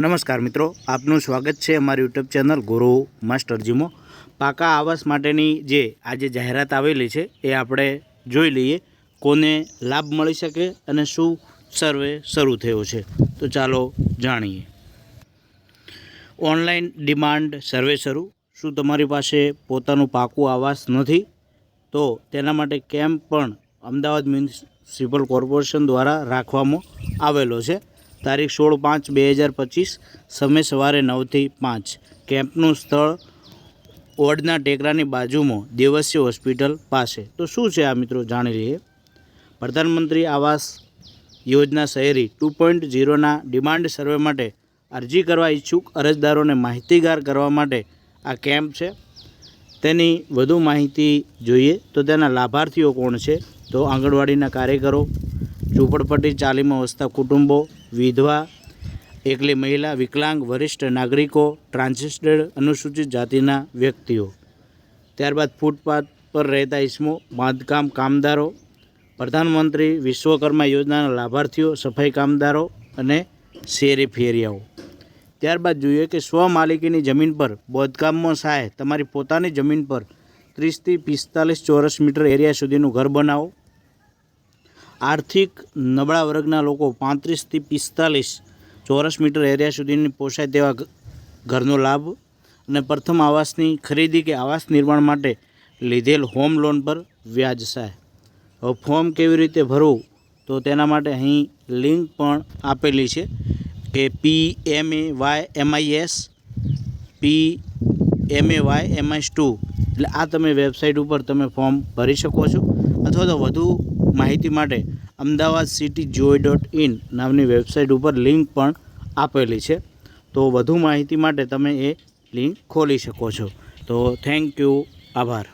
નમસ્કાર મિત્રો, આપનું સ્વાગત છે અમારી યુટ્યુબ ચેનલ ગુરુ માસ્ટર જીમો। પાકા આવાસ માટેની જે આજે જાહેરાત આવેલી છે એ આપણે જોઈ લઈએ, કોને લાભ મળી શકે અને શું સર્વે શરૂ થયો છે। તો ચાલો જાણીએ। ઓનલાઈન ડિમાન્ડ સર્વે શરૂ। શું તમારી પાસે પોતાનું પાકું આવાસ નથી તો તેના માટે કેમ્પ પણ અમદાવાદ મ્યુનિસિપલ કોર્પોરેશન દ્વારા રાખવામાં આવેલો છે। તારીખ 16/5/2025, સમય સવારે 9 થી 5। કેમ્પનું સ્થળ ઓડના ટેકરાની બાજુમાં દેવસ્ય હોસ્પિટલ પાસે। તો શું છે આ મિત્રો જાણી લઈએ। પ્રધાનમંત્રી આવાસ યોજના શહેરી 2.0ના ડિમાન્ડ સર્વે માટે અરજી કરવા ઈચ્છુક અરજદારોને માહિતીગાર કરવા માટે આ કેમ્પ છે। તેની વધુ માહિતી જોઈએ તો તેના લાભાર્થીઓ કોણ છે તો આંગણવાડીના કાર્યકરો, ઝૂંપડપટ્ટી ચાલીમાં વસતા કુટુંબો, વિધવા, એકલી મહિલા, વિકલાંગ, વરિષ્ઠ નાગરિકો, ટ્રાન્સજેન્ડર, અનુસૂચિત જાતિના વ્યક્તિઓ। ત્યારબાદ ફૂટપાથ પર રહેતા ઇસમો, બાંધકામ કામદારો, પ્રધાનમંત્રી વિશ્વકર્મા યોજનાના લાભાર્થીઓ, સફાઈ કામદારો અને શેરી ફેરિયાઓ। ત્યારબાદ જોઈએ કે સ્વમાલિકીની જમીન પર બાંધકામમાં સહાય। તમારી પોતાની જમીન પર 30 થી 45 ચોરસ મીટર એરિયા સુધીનું ઘર બનાવો। આર્થિક નબળા વર્ગના લોકો 35 થી 45 ચોરસ મીટર એરિયા સુધીની પોસાય તેવા ઘરનો લાભ અને પ્રથમ આવાસની ખરીદી કે આવાસ નિર્માણ માટે લીધેલ હોમ લોન પર વ્યાજ સહાય। હવે ફોર્મ કેવી રીતે ભરવું તો તેના માટે અહીં લિંક પણ આપેલી છે કે PMAYMIS2 એટલે આ તમે વેબસાઇટ ઉપર તમે ફોર્મ ભરી શકો છો, અથવા તો વધુ માહિતી માટે amdawadcity.gov.in નામની વેબસાઇટ ઉપર લિંક પણ આપેલી છે। તો વધુ માહિતી માટે તમે એ લિંક ખોલી શકો છો। તો થેન્ક યુ, આભાર।